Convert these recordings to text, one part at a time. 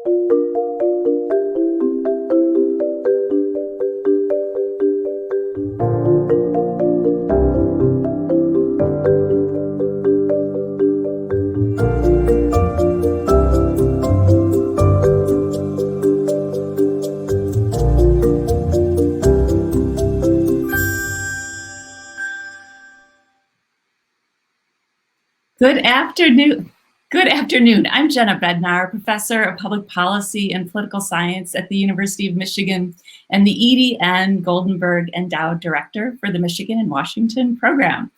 Good afternoon. Good afternoon. I'm Jenna Bednar, professor of public policy and political science at the University of Michigan and the Edie N. Goldenberg Endowed Director for the Michigan and Washington program.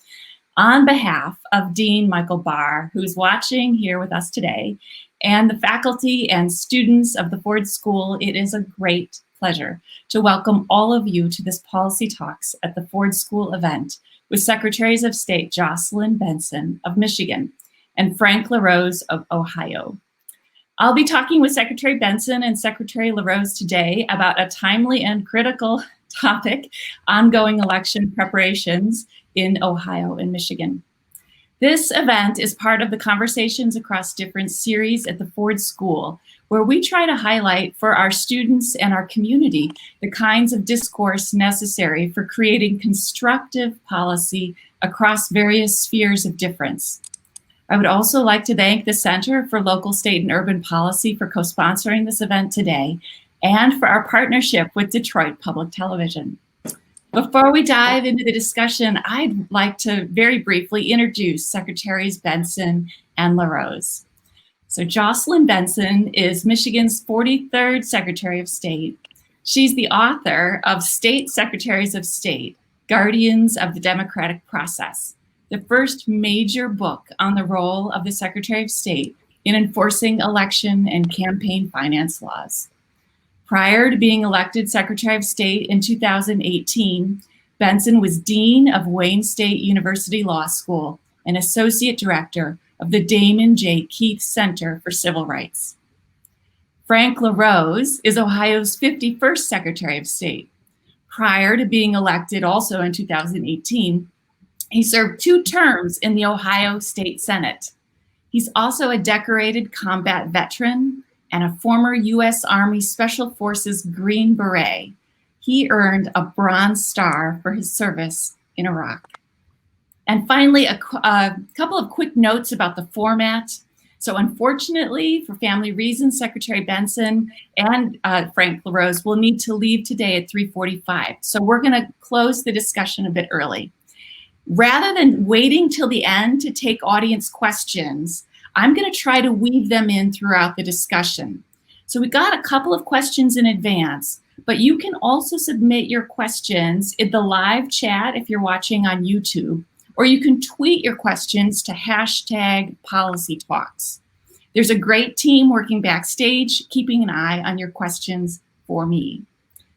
On behalf of Dean Michael Barr, who's watching here with us today, and the faculty and students of the Ford School, it is a great pleasure to welcome all of you to this Policy Talks at the Ford School event with Secretaries of State Jocelyn Benson of Michigan and Frank LaRose of Ohio. I'll be talking with Secretary Benson and Secretary LaRose today about a timely and critical topic, ongoing election preparations in Ohio and Michigan. This event is part of the Conversations Across Different series at the Ford School, where we try to highlight for our students and our community the kinds of discourse necessary for creating constructive policy across various spheres of difference. I would also like to thank the Center for Local, State, and Urban Policy for co-sponsoring this event today and for our partnership with Detroit Public Television. Before we dive into the discussion, I'd like to very briefly introduce Secretaries Benson and LaRose. So Jocelyn Benson is Michigan's 43rd Secretary of State. She's the author of State Secretaries of State, Guardians of the Democratic Process, the first major book on the role of the Secretary of State in enforcing election and campaign finance laws. Prior to being elected Secretary of State in 2018, Benson was Dean of Wayne State University Law School and Associate Director of the Damon J. Keith Center for Civil Rights. Frank LaRose is Ohio's 51st Secretary of State. Prior to being elected also in 2018, he served 2 terms in the Ohio State Senate. He's also a decorated combat veteran and a former U.S. Army Special Forces Green Beret. He earned a Bronze Star for his service in Iraq. And finally, a couple of quick notes about the format. So unfortunately, for family reasons, Secretary Benson and Frank LaRose will need to leave today at 3:45. So we're gonna close the discussion a bit early. Rather than waiting till the end to take audience questions, I'm gonna try to weave them in throughout the discussion. So we got a couple of questions in advance, but you can also submit your questions in the live chat if you're watching on YouTube, or you can tweet your questions to #PolicyTalks. There's a great team working backstage, keeping an eye on your questions for me.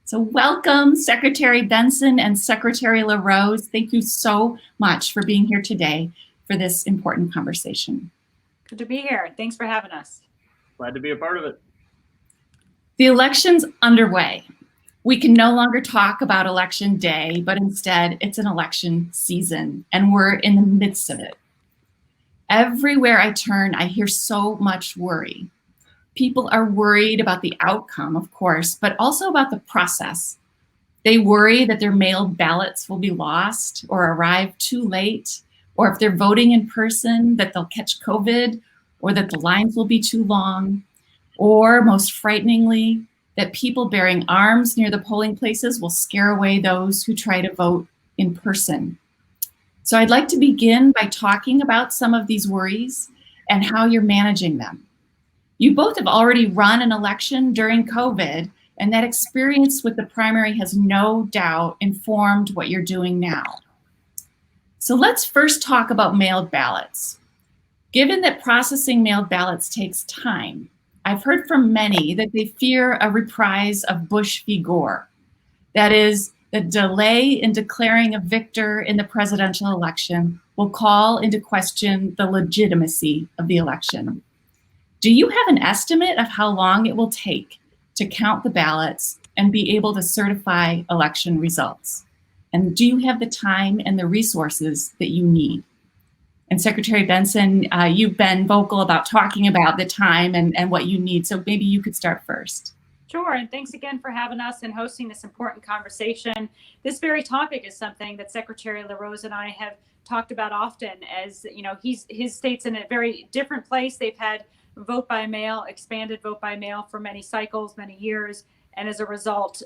So welcome, Secretary Benson and Secretary LaRose. Thank you so much for being here today for this important conversation. Good to be here. Thanks for having us. Glad to be a part of it. The election's underway. We can no longer talk about election day, but instead it's an election season, and we're in the midst of it. Everywhere I turn, I hear so much worry. People are worried about the outcome, of course, but also about the process. They worry that their mailed ballots will be lost or arrive too late, or if they're voting in person, that they'll catch COVID, or that the lines will be too long, or most frighteningly, that people bearing arms near the polling places will scare away those who try to vote in person. So I'd like to begin by talking about some of these worries and how you're managing them. You both have already run an election during COVID, and that experience with the primary has no doubt informed what you're doing now. So let's first talk about mailed ballots. Given that processing mailed ballots takes time, I've heard from many that they fear a reprise of Bush v. Gore. That is, the delay in declaring a victor in the presidential election will call into question the legitimacy of the election. Do you have an estimate of how long it will take to count the ballots and be able to certify election results? And do you have the time and the resources that you need? And Secretary Benson, you've been vocal about talking about the time and what you need. So maybe you could start first. Sure, and thanks again for having us and hosting this important conversation. This very topic is something that Secretary LaRose and I have talked about often. As you know, his state's in a very different place. They've had vote by mail, expanded vote by mail for many cycles, many years. And as a result,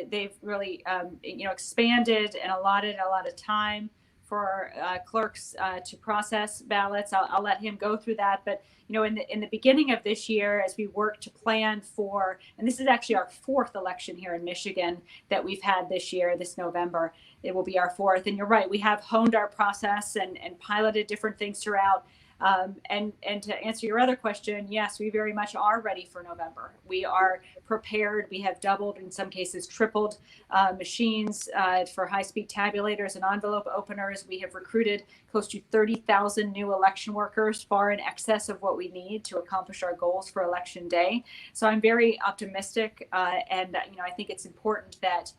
they've really expanded and allotted a lot of time for clerks to process ballots. I'll let him go through that. But in the beginning of this year, as we work to plan for, and this is actually our fourth election here in Michigan that we've had this year, this November, it will be our fourth. And you're right, we have honed our process and piloted different things throughout. And to answer your other question, yes, we very much are ready for November. We are prepared. We have doubled, in some cases tripled, machines for high-speed tabulators and envelope openers. We have recruited close to 30,000 new election workers, far in excess of what we need to accomplish our goals for Election Day. So I'm very optimistic, and I think it's important that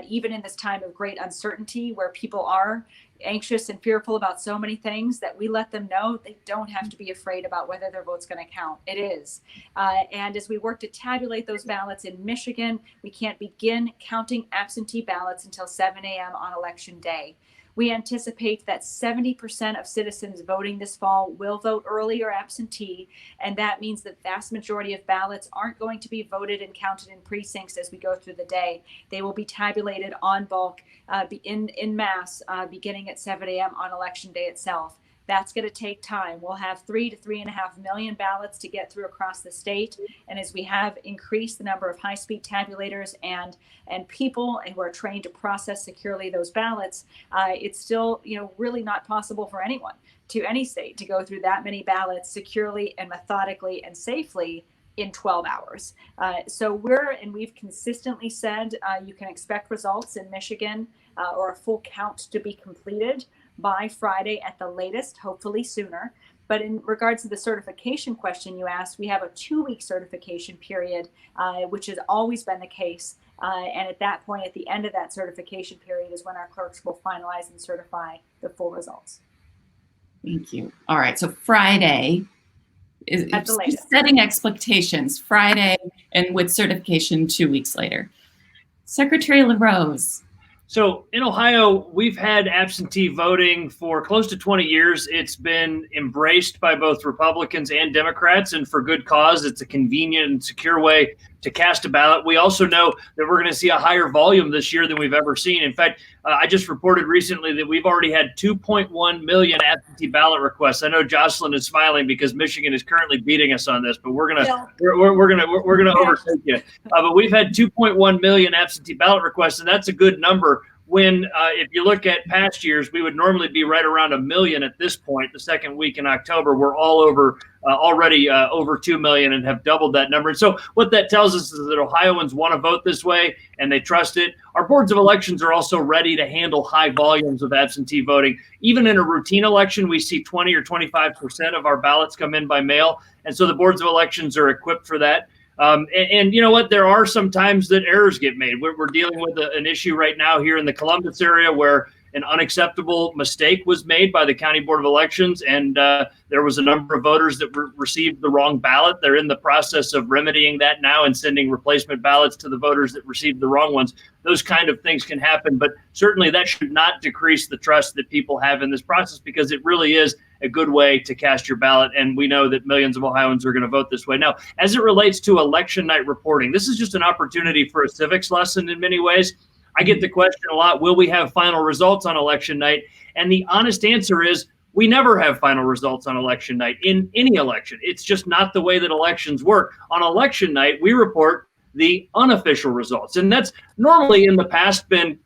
even in this time of great uncertainty, where people are anxious and fearful about so many things, that we let them know they don't have to be afraid about whether their vote's going to count. It is. And as we work to tabulate those ballots in Michigan, we can't begin counting absentee ballots until 7 a.m. on Election Day. We anticipate that 70% of citizens voting this fall will vote early or absentee, and that means the vast majority of ballots aren't going to be voted and counted in precincts as we go through the day. They will be tabulated en bulk, in mass, beginning at 7 a.m. on Election Day itself. That's going to take time. We'll have 3 to 3.5 million ballots to get through across the state. And as we have increased the number of high-speed tabulators and people who are trained to process securely those ballots, it's still really not possible for anyone to any state to go through that many ballots securely and methodically and safely in 12 hours. So we've consistently said you can expect results in Michigan or a full count to be completed by Friday at the latest, hopefully sooner. But in regards to the certification question you asked, we have a 2-week certification period, which has always been the case. And at that point, at the end of that certification period, is when our clerks will finalize and certify the full results. Thank you. All right. So Friday is at the latest. Setting expectations, Friday, and with certification 2 weeks later. Secretary LaRose. So in Ohio, we've had absentee voting for close to 20 years. It's been embraced by both Republicans and Democrats, and for good cause. It's a convenient and secure way to cast a ballot. We also know that we're going to see a higher volume this year than we've ever seen. In fact, I just reported recently that we've already had 2.1 million absentee ballot requests. I know Jocelyn is smiling because Michigan is currently beating us on this, but we're gonna overtake you. But we've had 2.1 million absentee ballot requests, and that's a good number. When if you look at past years, we would normally be right around 1 million at this point. The second week in October, we're already over 2 million and have doubled that number. And so what that tells us is that Ohioans want to vote this way and they trust it. Our boards of elections are also ready to handle high volumes of absentee voting. Even in a routine election, we see 20 or 25% of our ballots come in by mail. And so the boards of elections are equipped for that. And you know what? There are some times that errors get made. We're dealing with an issue right now here in the Columbus area where an unacceptable mistake was made by the County Board of Elections, and there was a number of voters that received the wrong ballot. They're in the process of remedying that now and sending replacement ballots to the voters that received the wrong ones. Those kind of things can happen, but certainly that should not decrease the trust that people have in this process, because it really is a good way to cast your ballot, and we know that millions of Ohioans are going to vote this way. Now, as it relates to election night reporting, this is just an opportunity for a civics lesson in many ways. I get the question a lot, will we have final results on election night? And the honest answer is we never have final results on election night in any election. It's just not the way that elections work. On election night, we report the unofficial results. And that's normally in the past been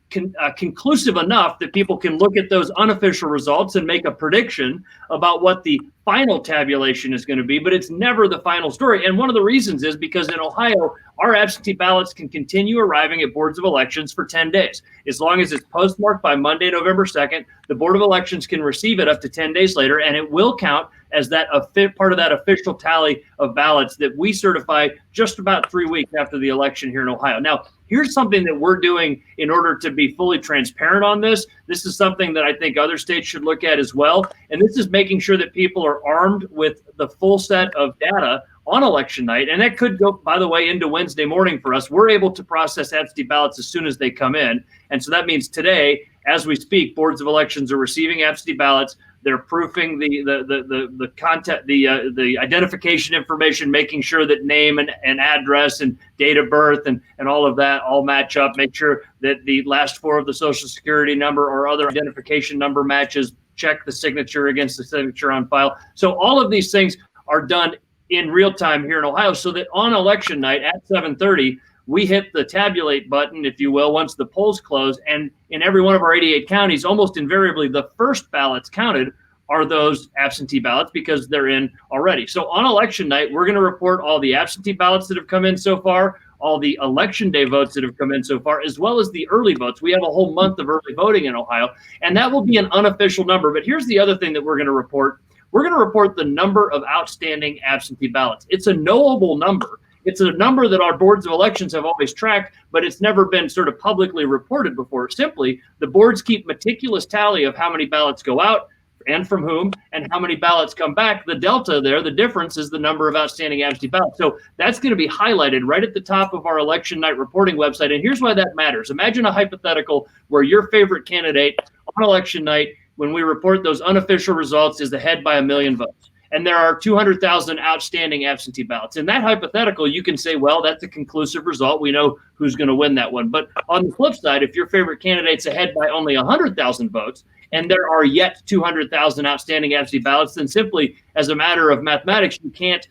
conclusive enough that people can look at those unofficial results and make a prediction about what the final tabulation is going to be, but it's never the final story. And one of the reasons is because in Ohio, our absentee ballots can continue arriving at boards of elections for 10 days. As long as it's postmarked by Monday, November 2nd, the Board of Elections can receive it up to 10 days later, and it will count as that part of that official tally of ballots that we certify just about 3 weeks after the election here in Ohio. Now, here's something that we're doing in order to be fully transparent on this. This is something that I think other states should look at as well. And this is making sure that people are armed with the full set of data on election night. And that could go, by the way, into Wednesday morning for us. We're able to process absentee ballots as soon as they come in. And so that means today, as we speak, boards of elections are receiving absentee ballots. They're proofing the content, the identification information, making sure that name and address and date of birth and all of that all match up. Make sure that the last four of the social security number or other identification number matches. Check the signature against the signature on file. So all of these things are done in real time here in Ohio, so that on election night at 7:30, we hit the tabulate button, if you will, once the polls close. And in every one of our 88 counties, almost invariably, the first ballots counted are those absentee ballots because they're in already. So on election night, we're going to report all the absentee ballots that have come in so far, all the election day votes that have come in so far, as well as the early votes. We have a whole month of early voting in Ohio, and that will be an unofficial number. But here's the other thing that we're going to report. We're going to report the number of outstanding absentee ballots. It's a knowable number. It's a number that our boards of elections have always tracked, but it's never been sort of publicly reported before. Simply, the boards keep meticulous tally of how many ballots go out and from whom and how many ballots come back. The delta there, the difference, is the number of outstanding absentee ballots. So that's going to be highlighted right at the top of our election night reporting website. And here's why that matters. Imagine a hypothetical where your favorite candidate on election night, when we report those unofficial results, is ahead by 1 million votes. And there are 200,000 outstanding absentee ballots. In that hypothetical, you can say, well, that's a conclusive result. We know who's going to win that one. But on the flip side, if your favorite candidate's ahead by only 100,000 votes, and there are yet 200,000 outstanding absentee ballots, then simply as a matter of mathematics, you can't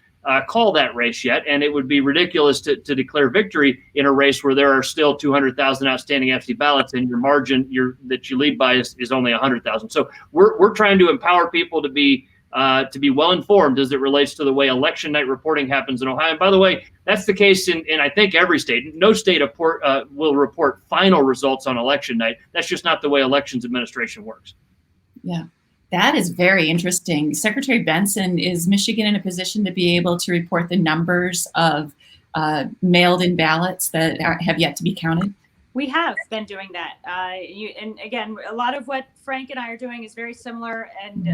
call that race yet. And it would be ridiculous to declare victory in a race where there are still 200,000 outstanding absentee ballots and your margin that you lead by is only 100,000. So we're trying to empower people to be well informed as it relates to the way election night reporting happens in Ohio. And by the way, that's the case in I think every state. No state will report final results on election night. That's just not the way elections administration works. Yeah. That is very interesting. Secretary Benson, is Michigan in a position to be able to report the numbers of mailed-in ballots that have yet to be counted? We have been doing that. And again, a lot of what Frank and I are doing is very similar. And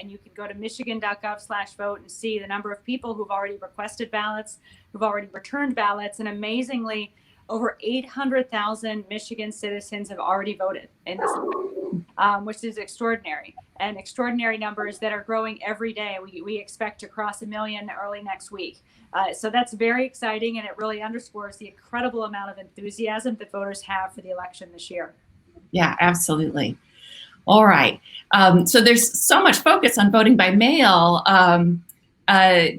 you can go to michigan.gov/vote and see the number of people who've already requested ballots, who've already returned ballots. And amazingly, over 800,000 Michigan citizens have already voted in this, which is extraordinary, and extraordinary numbers that are growing every day. We expect to cross 1 million early next week. So that's very exciting, and it really underscores the incredible amount of enthusiasm that voters have for the election this year. Yeah, absolutely. All right. So there's so much focus on voting by mail, and at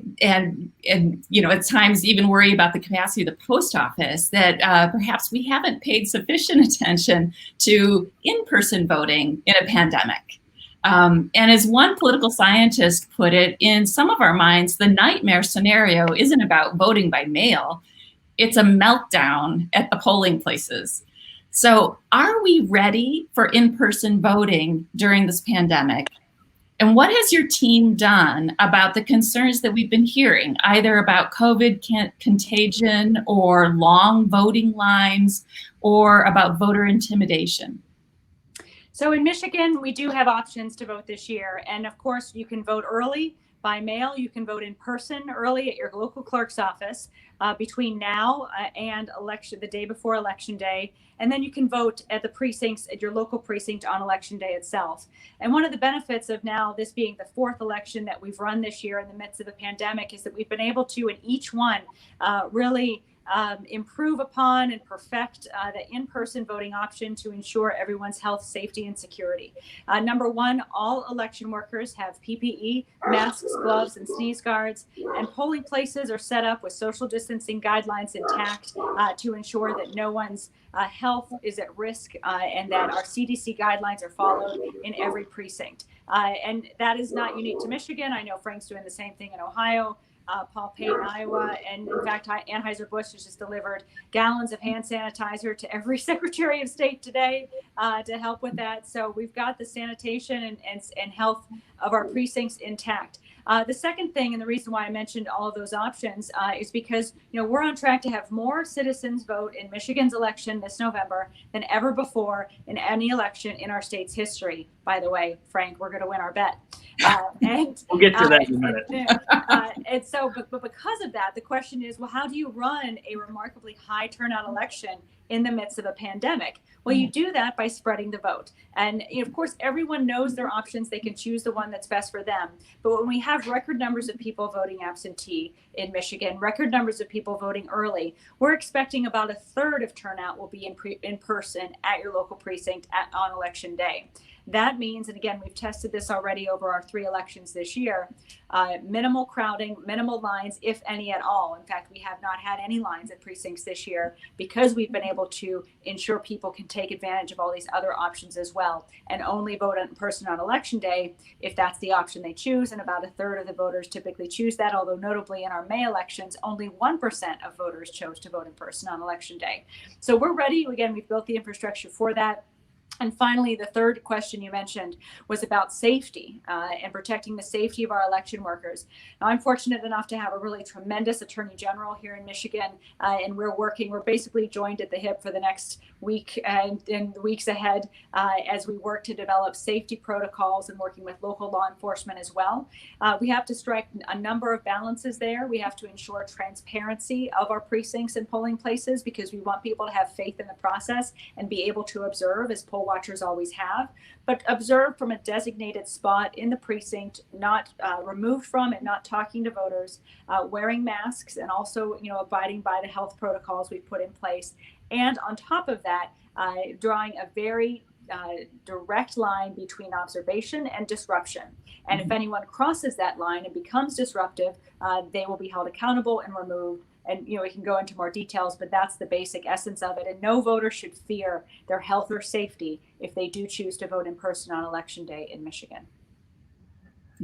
times even worry about the capacity of the post office, that perhaps we haven't paid sufficient attention to in-person voting in a pandemic. And as one political scientist put it, in some of our minds, the nightmare scenario isn't about voting by mail. It's a meltdown at the polling places. So are we ready for in-person voting during this pandemic? And what has your team done about the concerns that we've been hearing, either about COVID contagion or long voting lines or about voter intimidation? So in Michigan, we do have options to vote this year. And of course, you can vote early by mail. You can vote in person early at your local clerk's office between now and the day before Election Day. And then you can vote at the precincts, at your local precinct on Election Day itself. And one of the benefits of now this being the fourth election that we've run this year in the midst of the pandemic is that we've been able to, in each one, really improve upon and perfect the in-person voting option to ensure everyone's health, safety, and security. Number one, all election workers have PPE, masks, gloves, and sneeze guards, and polling places are set up with social distancing guidelines intact to ensure that no one's health is at risk and that our CDC guidelines are followed in every precinct. And that is not unique to Michigan. I know Frank's doing the same thing in Ohio. Paul Pate in Iowa, and in fact, Anheuser-Busch has just delivered gallons of hand sanitizer to every Secretary of State today to help with that. So we've got the sanitation and health of our precincts intact. The second thing, and the reason why I mentioned all of those options, is because we're on track to have more citizens vote in Michigan's election this November than ever before in any election in our state's history. By the way, Frank, we're going to win our bet. And we'll get to that in a minute. And so, but because of that, the question is, well, how do you run a remarkably high turnout election in the midst of a pandemic? Well, you do that by spreading the vote. And of course, everyone knows their options. They can choose the one that's best for them. But when we have record numbers of people voting absentee in Michigan, record numbers of people voting early, we're expecting about a third of turnout will be in person at your local precinct on election day. That means, and again, we've tested this already over our 3 elections this year, minimal crowding, minimal lines, if any at all. In fact, we have not had any lines at precincts this year because we've been able to ensure people can take advantage of all these other options as well and only vote in person on election day if that's the option they choose. And about a third of the voters typically choose that, although notably in our May elections, only 1% of voters chose to vote in person on election day. So we're ready. Again, we've built the infrastructure for that. And finally, the third question you mentioned was about safety and protecting the safety of our election workers. Now, I'm fortunate enough to have a really tremendous attorney general here in Michigan, and we're basically joined at the hip for the next week and in the weeks ahead as we work to develop safety protocols and working with local law enforcement as well. We have to strike a number of balances there. We have to ensure transparency of our precincts and polling places because we want people to have faith in the process and be able to observe, as poll watchers always have, but observe from a designated spot in the precinct, not removed from and not talking to voters, wearing masks, and also abiding by the health protocols we've put in place. And on top of that, drawing a very direct line between observation and disruption. And if anyone crosses that line and becomes disruptive, they will be held accountable and removed. And we can go into more details, but that's the basic essence of it. And no voter should fear their health or safety if they do choose to vote in person on election day in Michigan.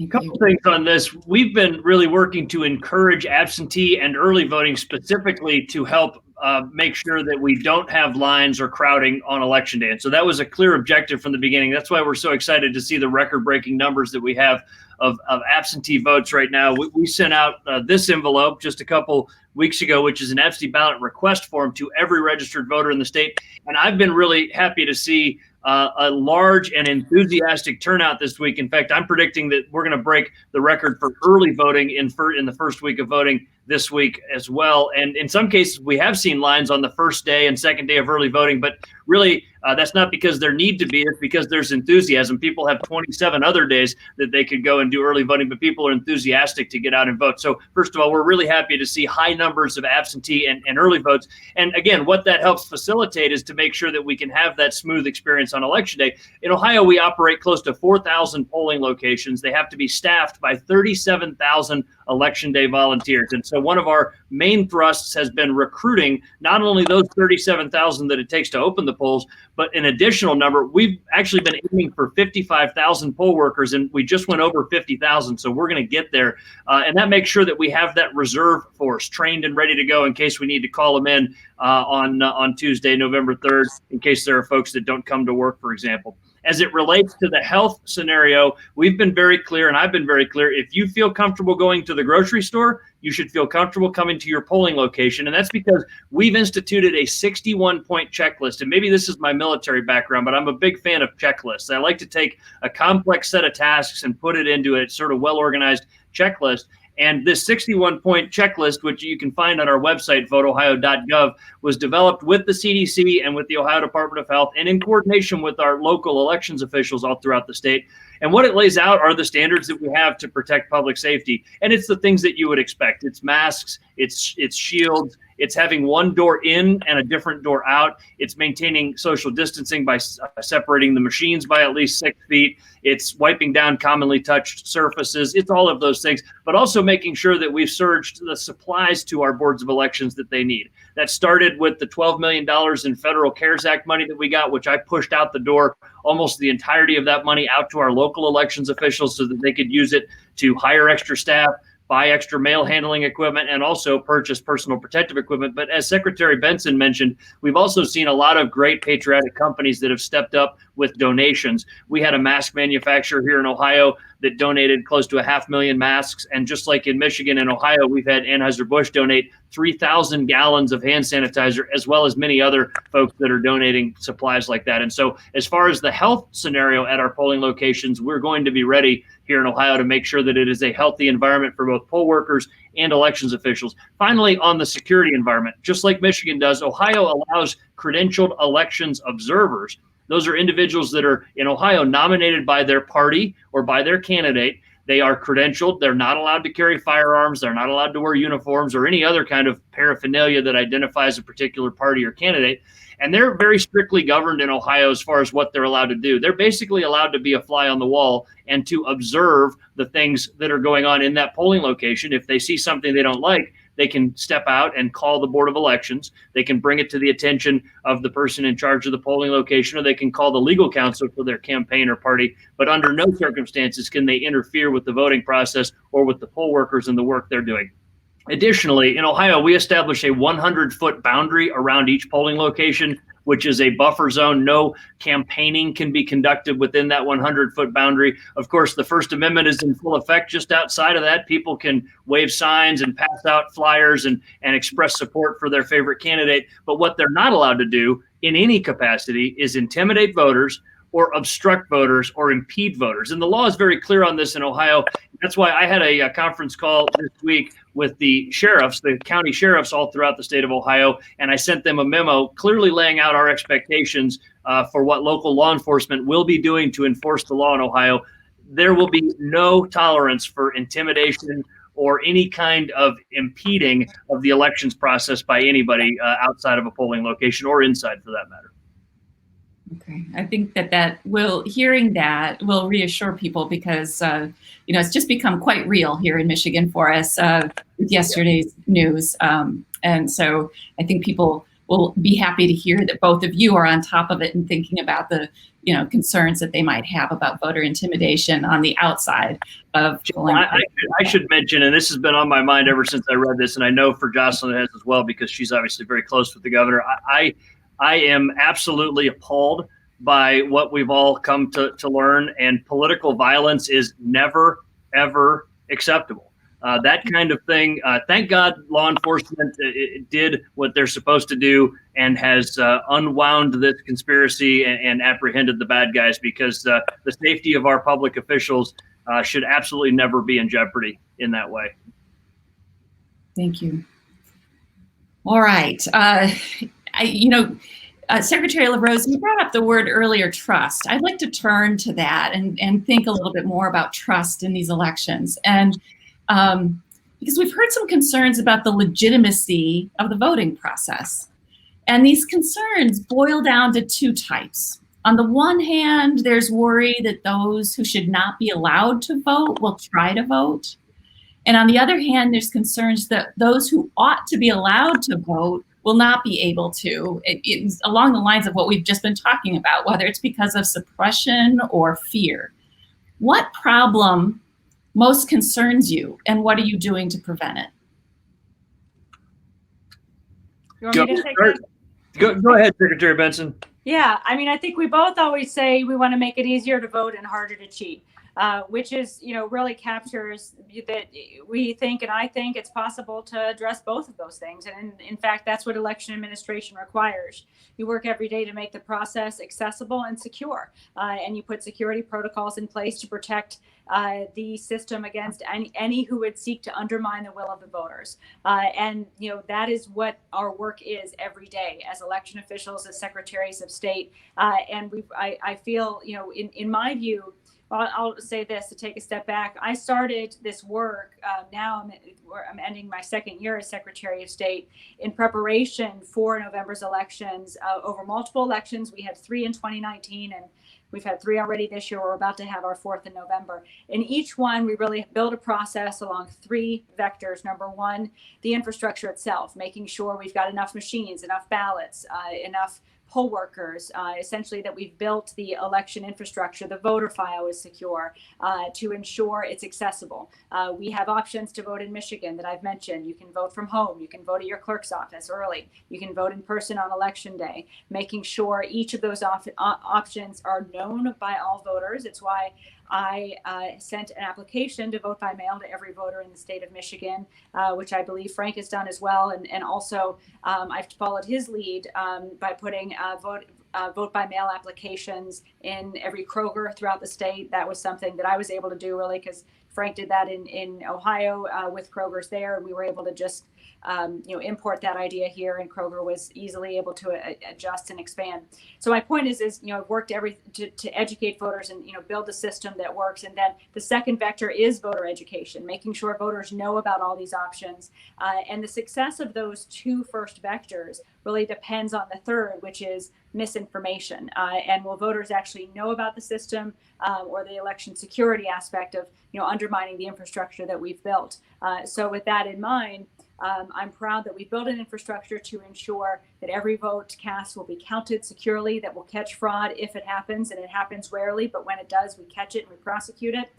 A couple things on this. We've been really working to encourage absentee and early voting specifically to help make sure that we don't have lines or crowding on election day. And so that was a clear objective from the beginning. That's why we're so excited to see the record-breaking numbers that we have of absentee votes right now. We sent out this envelope just a couple weeks ago, which is an absentee ballot request form to every registered voter in the state. And I've been really happy to see a large and enthusiastic turnout this week. In fact, I'm predicting that we're going to break the record for early voting in the first week of voting this week as well. And in some cases, we have seen lines on the first day and second day of early voting, but really that's not because there need to be, it's because there's enthusiasm. People have 27 other days that they could go and do early voting, but people are enthusiastic to get out and vote. So first of all, we're really happy to see high numbers of absentee and early votes. And again, what that helps facilitate is to make sure that we can have that smooth experience on election day. In Ohio, we operate close to 4,000 polling locations. They have to be staffed by 37,000 election day volunteers. And so one of our main thrusts has been recruiting not only those 37,000 that it takes to open the polls, but an additional number. We've actually been aiming for 55,000 poll workers, and we just went over 50,000. So we're going to get there. And that makes sure that we have that reserve force trained and ready to go in case we need to call them in on Tuesday, November 3rd, in case there are folks that don't come to work, for example. As it relates to the health scenario, we've been very clear, and I've been very clear. If you feel comfortable going to the grocery store, you should feel comfortable coming to your polling location. And that's because we've instituted a 61-point checklist. And maybe this is my military background, but I'm a big fan of checklists. I like to take a complex set of tasks and put it into a sort of well-organized checklist. And this 61-point checklist, which you can find on our website, voteohio.gov, was developed with the CDC and with the Ohio Department of Health and in coordination with our local elections officials all throughout the state. And what it lays out are the standards that we have to protect public safety. And it's the things that you would expect. It's masks, it's shields, it's having one door in and a different door out. It's maintaining social distancing by separating the machines by at least 6 feet. It's wiping down commonly touched surfaces. It's all of those things, but also making sure that we've surged the supplies to our boards of elections that they need. That started with the $12 million in federal CARES Act money that we got, which I pushed out the door, almost the entirety of that money out to our local elections officials so that they could use it to hire extra staff, buy extra mail handling equipment, and also purchase personal protective equipment. But as Secretary Benson mentioned, we've also seen a lot of great patriotic companies that have stepped up with donations. We had a mask manufacturer here in Ohio that donated close to 500,000 masks. And just like in Michigan and Ohio, we've had Anheuser-Busch donate 3,000 gallons of hand sanitizer, as well as many other folks that are donating supplies like that. And so as far as the health scenario at our polling locations, we're going to be ready here in Ohio to make sure that it is a healthy environment for both poll workers and elections officials. Finally, on the security environment, just like Michigan does, Ohio allows credentialed elections observers. Those are individuals that are in Ohio nominated by their party or by their candidate. They are credentialed. They're not allowed to carry firearms. They're not allowed to wear uniforms or any other kind of paraphernalia that identifies a particular party or candidate. And they're very strictly governed in Ohio as far as what they're allowed to do. They're basically allowed to be a fly on the wall and to observe the things that are going on in that polling location. If they see something they don't like, they can step out and call the Board of Elections. They can bring it to the attention of the person in charge of the polling location, or they can call the legal counsel for their campaign or party. But under no circumstances can they interfere with the voting process or with the poll workers and the work they're doing. Additionally, in Ohio, we establish a 100-foot boundary around each polling location, which is a buffer zone. No campaigning can be conducted within that 100-foot boundary. Of course, the First Amendment is in full effect. Just outside of that, people can wave signs and pass out flyers and express support for their favorite candidate. But what they're not allowed to do in any capacity is intimidate voters or obstruct voters or impede voters. And the law is very clear on this in Ohio. That's why I had a conference call this week with the sheriffs, the county sheriffs all throughout the state of Ohio, and I sent them a memo clearly laying out our expectations for what local law enforcement will be doing to enforce the law in Ohio. There will be no tolerance for intimidation or any kind of impeding of the elections process by anybody outside of a polling location or inside for that matter. Okay, I think hearing that will reassure people because, it's just become quite real here in Michigan for us with yesterday's news. And so I think people will be happy to hear that both of you are on top of it and thinking about the, concerns that they might have about voter intimidation on the outside of polling. I should mention, and this has been on my mind ever since I read this, and I know for Jocelyn it has as well because she's obviously very close with the governor. I am absolutely appalled by what we've all come to learn, and political violence is never, ever acceptable. That kind of thing, thank God law enforcement did what they're supposed to do and has unwound this conspiracy and apprehended the bad guys, because the safety of our public officials should absolutely never be in jeopardy in that way. Thank you. All right. Secretary LaRose, you brought up the word earlier, trust. I'd like to turn to that and think a little bit more about trust in these elections. And because we've heard some concerns about the legitimacy of the voting process. And these concerns boil down to two types. On the one hand, there's worry that those who should not be allowed to vote will try to vote. And on the other hand, there's concerns that those who ought to be allowed to vote will not be able to. It's along the lines of what we've just been talking about, whether it's because of suppression or fear. What problem most concerns you, and what are you doing to prevent it? You want me to take that? Go ahead, Secretary Benson. Yeah, I think we both always say we want to make it easier to vote and harder to cheat. Which is, really captures that we think, and I think it's possible to address both of those things. And in fact, that's what election administration requires. You work every day to make the process accessible and secure, and you put security protocols in place to protect the system against any who would seek to undermine the will of the voters. And that is what our work is every day as election officials, as secretaries of state. And I feel, in my view, I'll say this to take a step back. I started this work. Now I'm ending my second year as Secretary of State in preparation for November's elections. Over multiple elections, we had 3 in 2019, and we've had 3 already this year. We're about to have our 4th in November. In each one, we really build a process along 3 vectors. Number one, the infrastructure itself, making sure we've got enough machines, enough ballots, enough poll workers, essentially that we've built the election infrastructure, the voter file is secure to ensure it's accessible. We have options to vote in Michigan that I've mentioned. You can vote from home. You can vote at your clerk's office early. You can vote in person on election day, making sure each of those options are known by all voters. It's why I sent an application to vote by mail to every voter in the state of Michigan, which I believe Frank has done as well. And also I've followed his lead by putting vote by mail applications in every Kroger throughout the state. That was something that I was able to do really because Frank did that in Ohio with Kroger's there. And we were able to just import that idea here, and Kroger was easily able to adjust and expand. So my point is I've worked to educate voters and build a system that works. And then the second vector is voter education, making sure voters know about all these options. And the success of those two first vectors really depends on the third, which is misinformation. And will voters actually know about the system or the election security aspect of undermining the infrastructure that we've built? So with that in mind, I'm proud that we built an infrastructure to ensure that every vote cast will be counted securely, that will catch fraud if it happens, and it happens rarely, but when it does, we catch it and we prosecute it.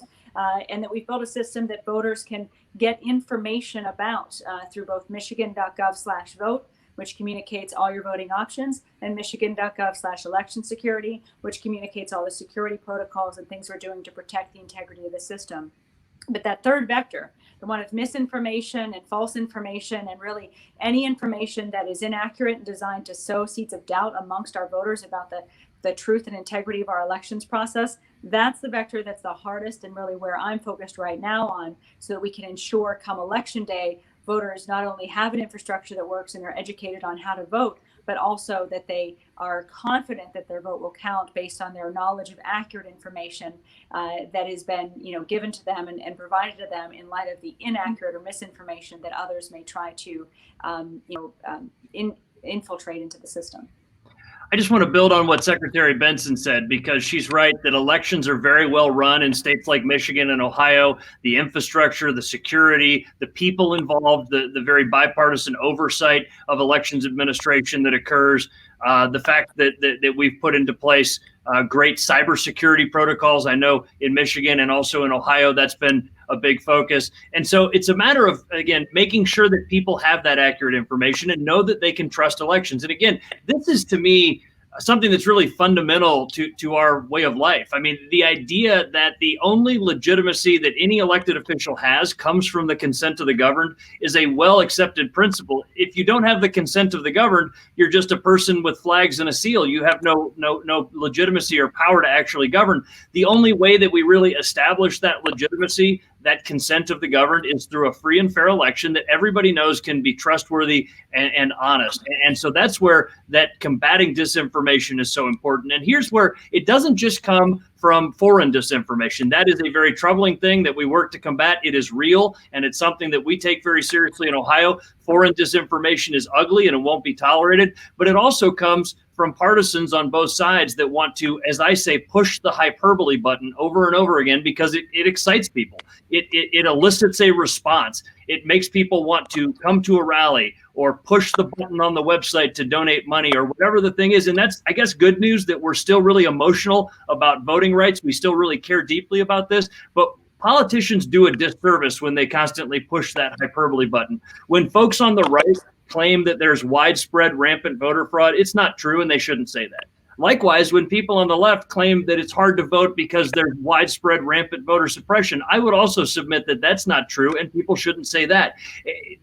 And that we've built a system that voters can get information about through both michigan.gov/vote, which communicates all your voting options, and michigan.gov/election security, which communicates all the security protocols and things we're doing to protect the integrity of the system. But that third vector, the one of misinformation and false information, and really any information that is inaccurate and designed to sow seeds of doubt amongst our voters about the truth and integrity of our elections process, that's the vector that's the hardest and really where I'm focused right now on, so that we can ensure come election day, voters not only have an infrastructure that works and are educated on how to vote, but also that they are confident that their vote will count based on their knowledge of accurate information that has been given to them and provided to them in light of the inaccurate or misinformation that others may try to infiltrate into the system. I just want to build on what Secretary Benson said, because she's right that elections are very well run in states like Michigan and Ohio. The infrastructure, the security, the people involved, the very bipartisan oversight of elections administration that occurs, the fact that we've put into place great cybersecurity protocols. I know in Michigan and also in Ohio, that's been a big focus. And so it's a matter of, again, making sure that people have that accurate information and know that they can trust elections. And again, this is to me something that's really fundamental to our way of life. I mean, the idea that the only legitimacy that any elected official has comes from the consent of the governed is a well-accepted principle. If you don't have the consent of the governed, you're just a person with flags and a seal. You have no legitimacy or power to actually govern. The only way that we really establish that legitimacy, that consent of the governed, is through a free and fair election that everybody knows can be trustworthy and honest. And so that's where that combating disinformation is so important. And here's where it doesn't just come from foreign disinformation. That is a very troubling thing that we work to combat. It is real, and it's something that we take very seriously in Ohio. Foreign disinformation is ugly and it won't be tolerated, but it also comes from partisans on both sides that want to, as I say, push the hyperbole button over and over again because it excites people. It elicits a response. It makes people want to come to a rally or push the button on the website to donate money or whatever the thing is. And that's, I guess, good news that we're still really emotional about voting rights. We still really care deeply about this. But politicians do a disservice when they constantly push that hyperbole button. When folks on the right claim that there's widespread rampant voter fraud, it's not true, and they shouldn't say that. Likewise, when people on the left claim that it's hard to vote because there's widespread rampant voter suppression, I would also submit that that's not true, and people shouldn't say that.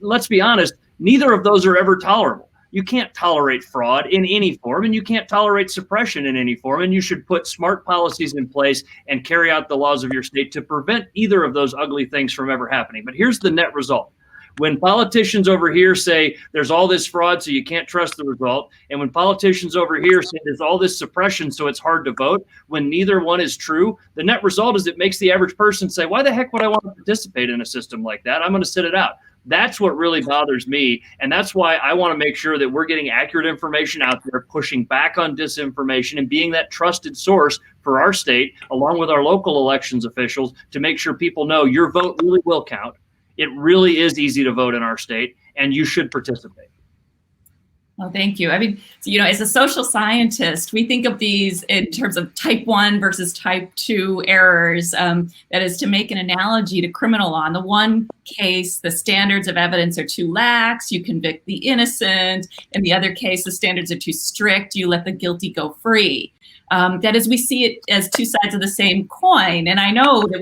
Let's be honest, neither of those are ever tolerable. You can't tolerate fraud in any form, and you can't tolerate suppression in any form, and you should put smart policies in place and carry out the laws of your state to prevent either of those ugly things from ever happening. But here's the net result. When politicians over here say there's all this fraud, so you can't trust the result, and when politicians over here say there's all this suppression, so it's hard to vote, when neither one is true, the net result is it makes the average person say, why the heck would I want to participate in a system like that? I'm going to sit it out. That's what really bothers me, and that's why I want to make sure that we're getting accurate information out there, pushing back on disinformation, and being that trusted source for our state, along with our local elections officials, to make sure people know your vote really will count. It really is easy to vote in our state, and you should participate. Oh, thank you. I mean, as a social scientist, we think of these in terms of type 1 versus type 2 errors. That is, to make an analogy to criminal law. In the one case, the standards of evidence are too lax, you convict the innocent. In the other case, the standards are too strict, you let the guilty go free. That is, we see it as two sides of the same coin. And I know that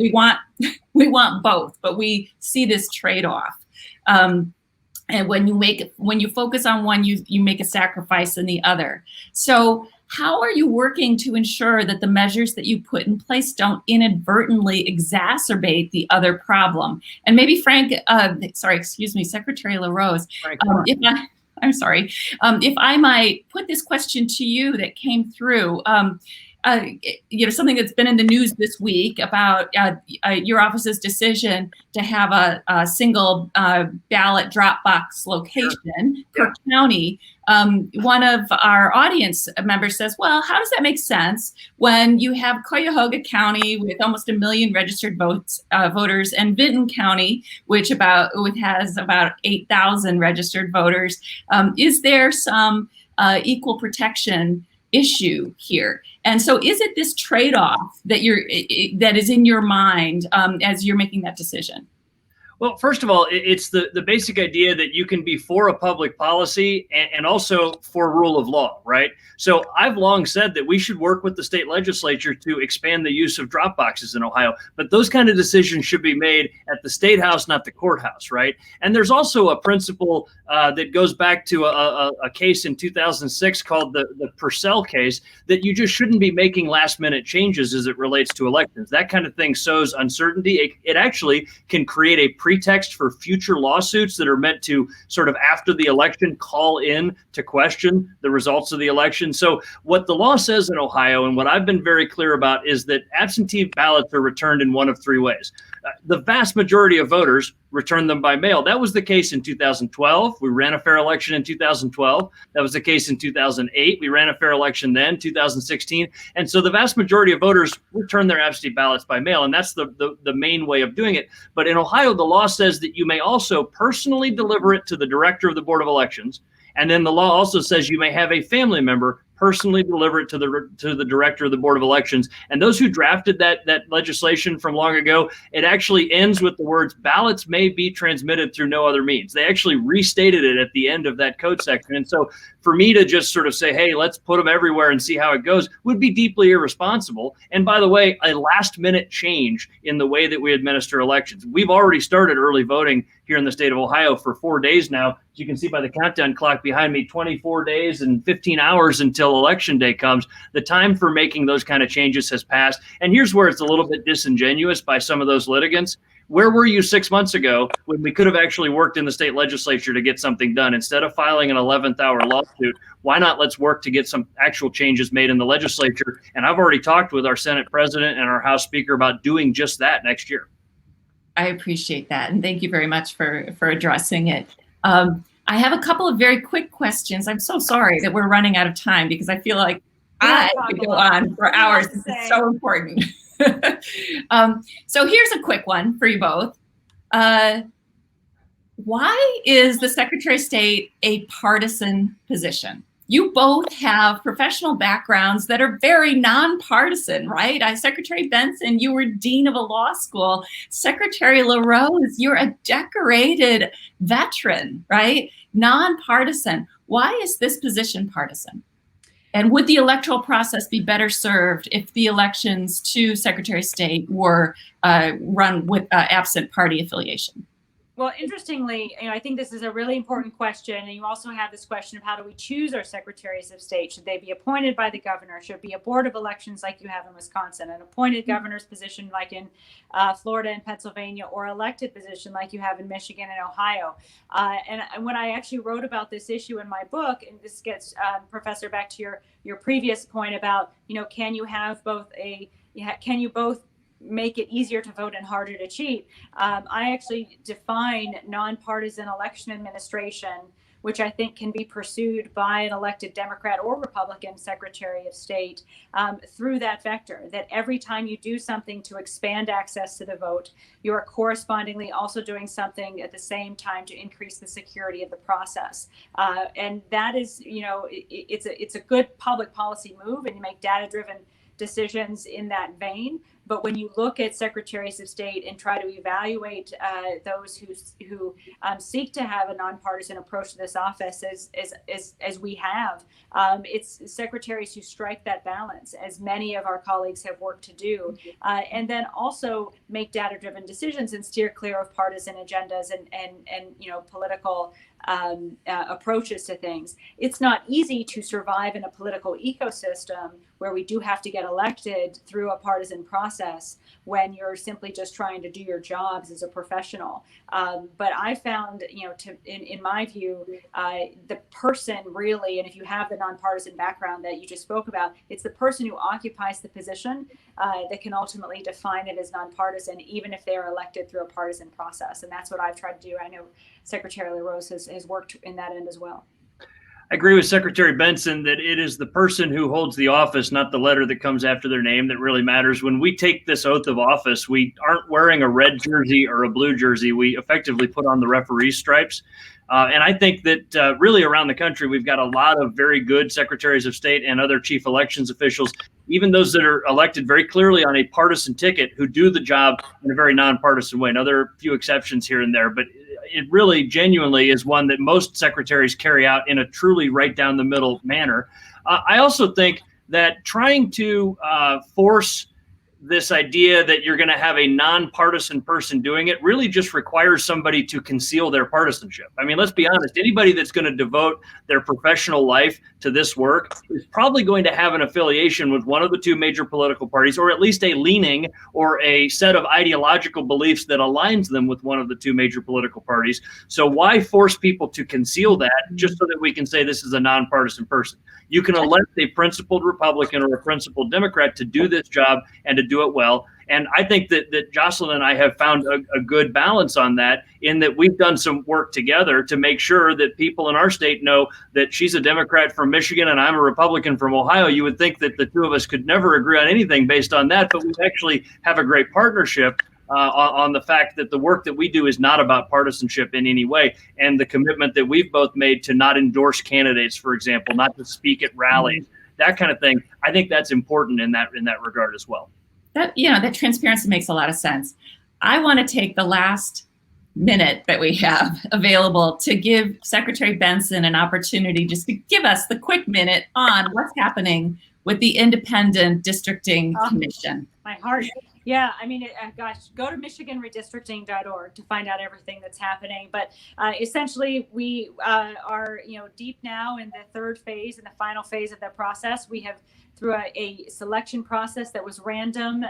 we want both, but we see this trade-off. And when you focus on one, you make a sacrifice in the other. So how are you working to ensure that the measures that you put in place don't inadvertently exacerbate the other problem? And maybe Secretary LaRose, if I might put this question to you that came through. Something that's been in the news this week about your office's decision to have a single ballot drop box location per county. One of our audience members says, well, how does that make sense when you have Cuyahoga County with almost 1 million registered voters, and Vinton County, which has about 8,000 registered voters? Is there some equal protection issue here? And so is it this trade-off that is in your mind as you're making that decision? Well, first of all, it's the basic idea that you can be for a public policy and also for rule of law, right? So I've long said that we should work with the state legislature to expand the use of drop boxes in Ohio, but those kind of decisions should be made at the state house, not the courthouse, right? And there's also a principle that goes back to a case in 2006 called the Purcell case, that you just shouldn't be making last minute changes as it relates to elections. That kind of thing sows uncertainty. It actually can create a pretext for future lawsuits that are meant to sort of after the election call in to question the results of the election. So what the law says in Ohio, and what I've been very clear about, is that absentee ballots are returned in one of three ways. The vast majority of voters return them by mail. That was the case in 2012. We ran a fair election in 2012. That was the case in 2008. We ran a fair election then, 2016. And so the vast majority of voters return their absentee ballots by mail, and that's the main way of doing it. But in Ohio, the law says that you may also personally deliver it to the director of the Board of Elections. And then the law also says you may have a family member personally deliver it to the director of the Board of Elections. And those who drafted that legislation from long ago, it actually ends with the words, ballots may be transmitted through no other means. They actually restated it at the end of that code section. And so for me to just sort of say, hey, let's put them everywhere and see how it goes would be deeply irresponsible. And by the way, a last minute change in the way that we administer elections. We've already started early voting here in the state of Ohio for 4 days now. As you can see by the countdown clock behind me, 24 days and 15 hours until election day comes. The time for making those kind of changes has passed. And here's where it's a little bit disingenuous by some of those litigants. Where were you 6 months ago when we could have actually worked in the state legislature to get something done? Instead of filing an 11th hour lawsuit, why not let's work to get some actual changes made in the legislature? And I've already talked with our Senate president and our House Speaker about doing just that next year. I appreciate that. And thank you very much for addressing it. I have a couple of very quick questions. I'm so sorry that we're running out of time because I feel like I could go on for hours. This is so important. So here's a quick one for you both. Why is the Secretary of State a partisan position? You both have professional backgrounds that are very nonpartisan, right? Secretary Benson, you were dean of a law school. Secretary LaRose, you're a decorated veteran, right? Nonpartisan. Why is this position partisan? And would the electoral process be better served if the elections to Secretary of State were run with absent party affiliation? Well, interestingly, I think this is a really important question. And you also have this question of how do we choose our secretaries of state? Should they be appointed by the governor? Should it be a board of elections like you have in Wisconsin, an appointed governor's position like in Florida and Pennsylvania, or elected position like you have in Michigan and Ohio? And when I actually wrote about this issue in my book, and this gets, Professor, back to your previous point about, can you have can you both make it easier to vote and harder to cheat? I actually define nonpartisan election administration which I think can be pursued by an elected Democrat or Republican Secretary of State through that vector, that every time you do something to expand access to the vote, you are correspondingly also doing something at the same time to increase the security of the process. And that is, it's a good public policy move, and you make data-driven decisions in that vein. But when you look at secretaries of state and try to evaluate those who seek to have a nonpartisan approach to this office, as we have, it's secretaries who strike that balance, as many of our colleagues have worked to do, and then also make data-driven decisions and steer clear of partisan agendas and political approaches to things. It's not easy to survive in a political ecosystem where we do have to get elected through a partisan process when you're simply just trying to do your jobs as a professional. But I found, in my view, the person really, and if you have the nonpartisan background that you just spoke about, it's the person who occupies the position that can ultimately define it as nonpartisan, even if they're elected through a partisan process. And that's what I've tried to do. I know Secretary LaRose has worked in that end as well. I agree with Secretary Benson that it is the person who holds the office, not the letter that comes after their name, that really matters. When we take this oath of office, we aren't wearing a red jersey or a blue jersey. We effectively put on the referee stripes. And I think that really around the country, we've got a lot of very good secretaries of state and other chief elections officials, even those that are elected very clearly on a partisan ticket, who do the job in a very nonpartisan way. And there are a few exceptions here and there, but it really genuinely is one that most secretaries carry out in a truly right down the middle manner. I also think that trying to force this idea that you're going to have a nonpartisan person doing it really just requires somebody to conceal their partisanship. I mean, let's be honest, anybody that's going to devote their professional life to this work is probably going to have an affiliation with one of the two major political parties, or at least a leaning or a set of ideological beliefs that aligns them with one of the two major political parties. So why force people to conceal that just so that we can say this is a nonpartisan person? You can elect a principled Republican or a principled Democrat to do this job and to do it well. And I think that Jocelyn and I have found a good balance on that, in that we've done some work together to make sure that people in our state know that she's a Democrat from Michigan and I'm a Republican from Ohio. You would think that the two of us could never agree on anything based on that, but we actually have a great partnership on the fact that the work that we do is not about partisanship in any way. And the commitment that we've both made to not endorse candidates, for example, not to speak at rallies, that kind of thing. I think that's important in that regard as well. That transparency makes a lot of sense. I want to take the last minute that we have available to give Secretary Benson an opportunity just to give us the quick minute on what's happening with the Independent Districting Commission. My heart. Yeah, I mean, go to MichiganRedistricting.org to find out everything that's happening. But essentially, we are deep now in the third phase and the final phase of that process. We have, through a selection process that was random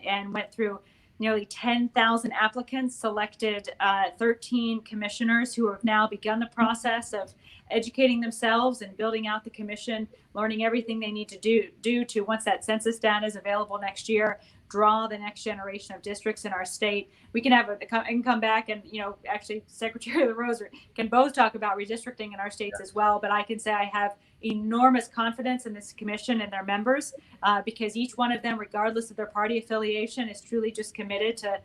and went through nearly 10,000 applicants, selected 13 commissioners who have now begun the process of educating themselves and building out the commission, learning everything they need to do to, once that census data is available next year, draw the next generation of districts in our state. We can come back and, actually Secretary LaRose can both talk about redistricting in our states as well. But I can say I have enormous confidence in this commission and their members because each one of them, regardless of their party affiliation, is truly just committed to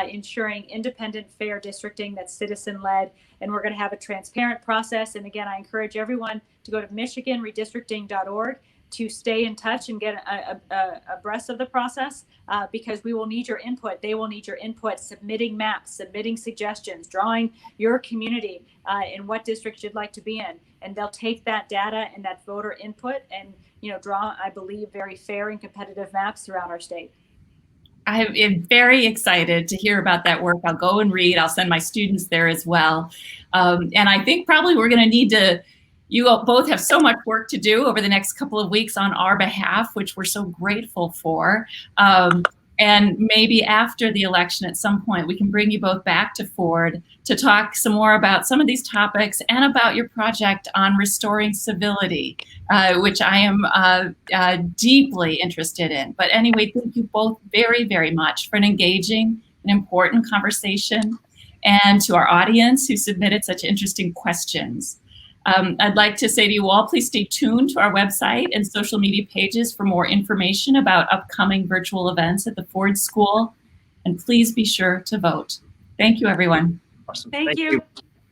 ensuring independent, fair districting that's citizen-led. And we're going to have a transparent process. And again, I encourage everyone to go to MichiganRedistricting.org to stay in touch and get abreast of the process because we will need your input. They will need your input, submitting maps, submitting suggestions, drawing your community in what district you'd like to be in. And they'll take that data and that voter input and draw, I believe, very fair and competitive maps throughout our state. I am very excited to hear about that work. I'll go and read. I'll send my students there as well. And I think probably we're going to need to, you both have so much work to do over the next couple of weeks on our behalf, which we're so grateful for. And maybe after the election at some point, we can bring you both back to Ford to talk some more about some of these topics and about your project on restoring civility, which I am deeply interested in. But anyway, thank you both very, very much for an engaging and important conversation, and to our audience who submitted such interesting questions. I'd like to say to you all, please stay tuned to our website and social media pages for more information about upcoming virtual events at the Ford School. And please be sure to vote. Thank you, everyone. Awesome. Thank you.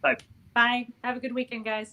Bye. Bye. Have a good weekend, guys.